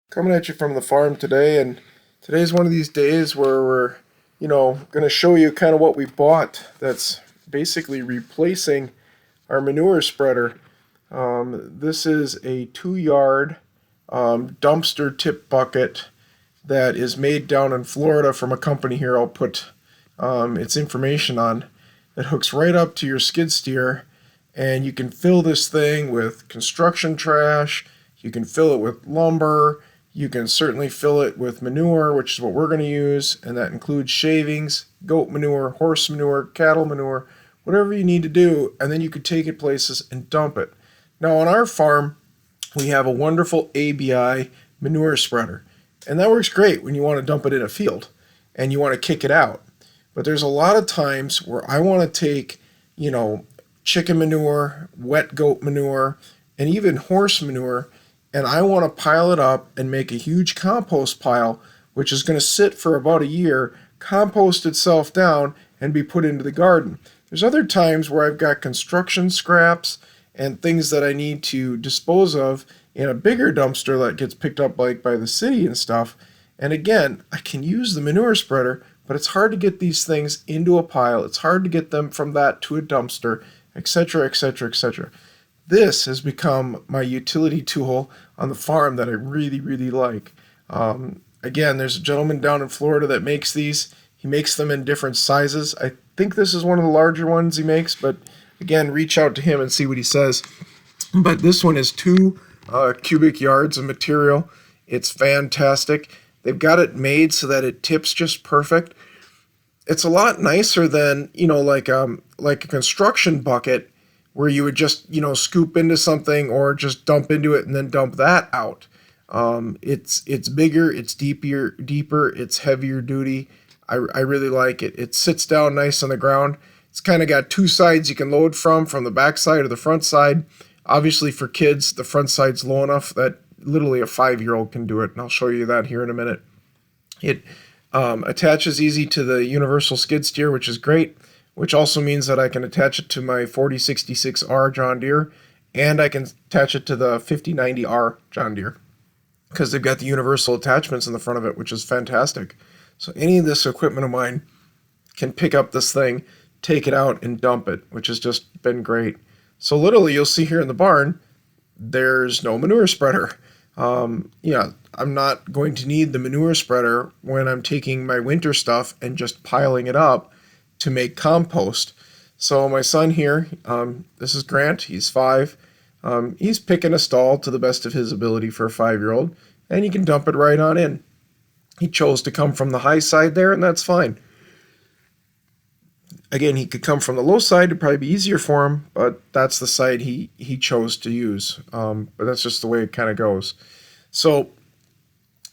Coming at you from the farm today, and today's one of these days where we're, going to show you kind of what we bought that's basically replacing our manure spreader. This is a 2 yard dumpster tip bucket that is made down in Florida from a company here. I'll put its information on. That hooks right up to your skid steer, and you can fill this thing with construction trash. You can fill it with lumber. You can certainly fill it with manure, which is what we're going to use, and that includes shavings, goat manure, horse manure, cattle manure, whatever you need to do, and then you could take it places and dump it. Now on our farm, we have a wonderful ABI manure spreader, and that works great when you want to dump it in a field and you want to kick it out. But there's a lot of times where I want to take, chicken manure, wet goat manure, and even horse manure, and I want to pile it up and make a huge compost pile, which is going to sit for about a year, compost itself down, and be put into the garden. There's other times where I've got construction scraps and things that I need to dispose of in a bigger dumpster that gets picked up like by the city and stuff. And again, I can use the manure spreader, but it's hard to get these things into a pile. It's hard to get them from that to a dumpster, etc., etc., etc. This has become my utility tool on the farm that I really, really like. Again, there's a gentleman down in Florida that makes these. He makes them in different sizes. I think this is one of the larger ones he makes, but again, reach out to him and see what he says. But this one is 2 cubic yards of material. It's fantastic. They've got it made so that it tips just perfect. It's a lot nicer than, like a construction bucket where you would just, scoop into something or just dump into it and then dump that out. It's bigger, it's deeper, it's heavier duty. I really like it. It sits down nice on the ground. It's kind of got 2 sides you can load from the back side or the front side. Obviously for kids, the front side's low enough that literally a 5-year-old can do it, and I'll show you that here in a minute. It attaches easy to the universal skid steer, which is great, which also means that I can attach it to my 4066R John Deere, and I can attach it to the 5090R John Deere, because they've got the universal attachments in the front of it, which is fantastic. So any of this equipment of mine can pick up this thing, take it out, and dump it, which has just been great. So literally, you'll see here in the barn, there's no manure spreader. I'm not going to need the manure spreader when I'm taking my winter stuff and just piling it up to make compost. So my son here, this is Grant, he's 5. He's picking a stall to the best of his ability for a 5-year-old, and he can dump it right on in. He chose to come from the high side there, and that's fine. Again, he could come from the low side, it'd probably be easier for him, but that's the side he chose to use. But that's just the way it kind of goes. So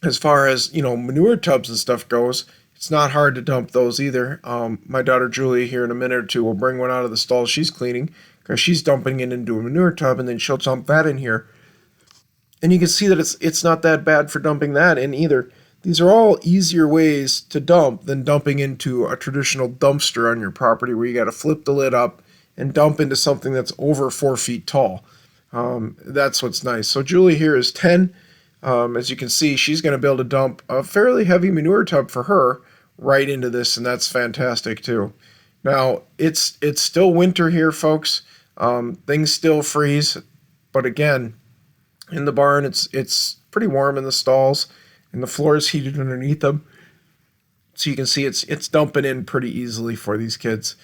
as far as, manure tubs and stuff goes, it's not hard to dump those either. My daughter Julie here in a minute or two will bring one out of the stall she's cleaning, because she's dumping it into a manure tub, and then she'll dump that in here. And you can see that it's not that bad for dumping that in either. These are all easier ways to dump than dumping into a traditional dumpster on your property where you got to flip the lid up and dump into something that's over 4 feet tall. That's what's nice. So Julie here is 10. As you can see, she's going to be able to dump a fairly heavy manure tub for her right into this, and that's fantastic too. Now, it's still winter here, folks. Things still freeze, but again, in the barn, it's pretty warm in the stalls, and the floor is heated underneath them. So you can see it's dumping in pretty easily for these kids.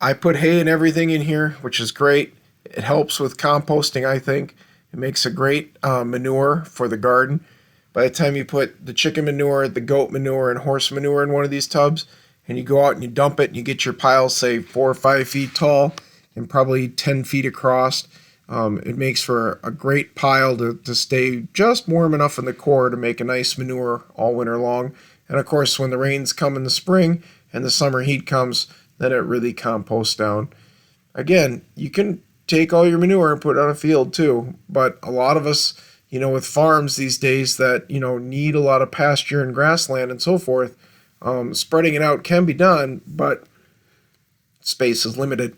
I put hay and everything in here, which is great. It helps with composting, I think. It makes a great manure for the garden. By the time you put the chicken manure, the goat manure, and horse manure in one of these tubs, and you go out and you dump it, and you get your pile, say, 4 or 5 feet tall and probably 10 feet across, it makes for a great pile to stay just warm enough in the core to make a nice manure all winter long. And of course, when the rains come in the spring and the summer heat comes, then it really composts down. Again, you can take all your manure and put it on a field too, but a lot of us, with farms these days that, need a lot of pasture and grassland and so forth, spreading it out can be done, but space is limited.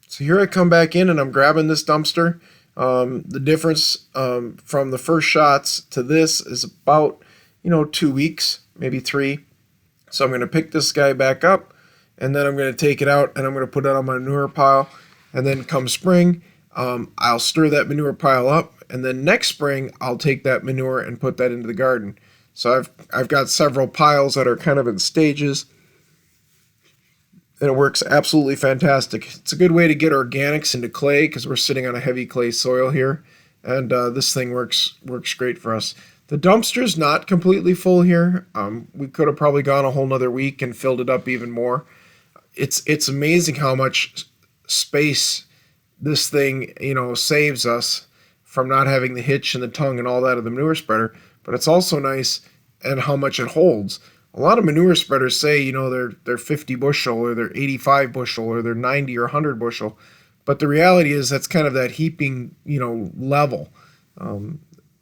So here I come back in and I'm grabbing this dumpster. The difference from the first shots to this is about 2 weeks, maybe 3. So I'm going to pick this guy back up, and then I'm going to take it out and I'm going to put it on my manure pile. And then come spring, I'll stir that manure pile up, and then next spring I'll take that manure and put that into the garden. So I've got several piles that are kind of in stages, and it works absolutely fantastic. It's a good way to get organics into clay because we're sitting on a heavy clay soil here, and this thing works great for us. The dumpster's not completely full here. We could have probably gone a whole nother week and filled it up even more. It's amazing how much space this thing saves us from not having the hitch and the tongue and all that of the manure spreader. But it's also nice and how much it holds. A lot of manure spreaders say they're 50 bushel or they're 85 bushel or they're 90 or 100 bushel, but the reality is that's kind of that heaping level.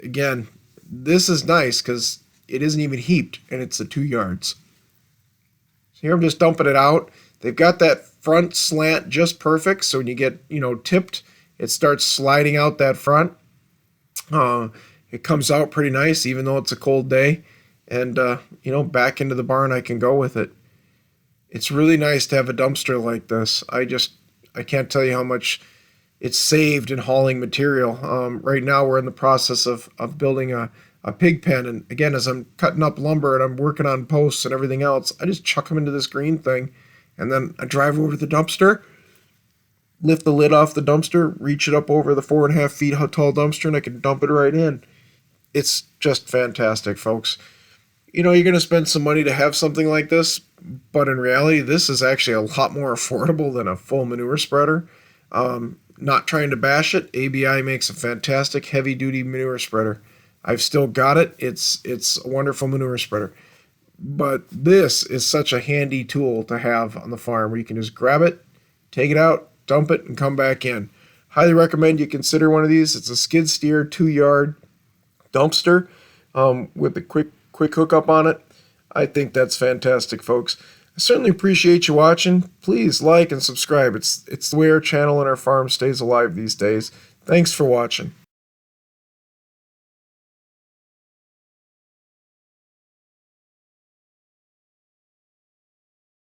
Again, this is nice because it isn't even heaped and it's the 2 yards. So here I'm just dumping it out. They've got that front slant just perfect, so when you get tipped, it starts sliding out that front. It comes out pretty nice even though it's a cold day, and back into the barn I can go with it. It's really nice to have a dumpster like this. I can't tell you how much it's saved in hauling material. Right now we're in the process of building a pig pen, and again, as I'm cutting up lumber and I'm working on posts and everything else, I just chuck them into this green thing, and then I drive over to the dumpster, lift the lid off the dumpster, reach it up over the 4.5 feet tall dumpster, and I can dump it right in. It's just fantastic, folks. You're going to spend some money to have something like this, but in reality, this is actually a lot more affordable than a full manure spreader. Not trying to bash it, ABI makes a fantastic heavy-duty manure spreader. I've still got it. It's a wonderful manure spreader. But this is such a handy tool to have on the farm where you can just grab it, take it out, dump it, and come back in. Highly recommend you consider one of these. It's a skid steer 2-yard dumpster with a quick hookup on it. I think that's fantastic, folks. I certainly appreciate you watching. Please like and subscribe. It's the way our channel and our farm stays alive these days. Thanks for watching.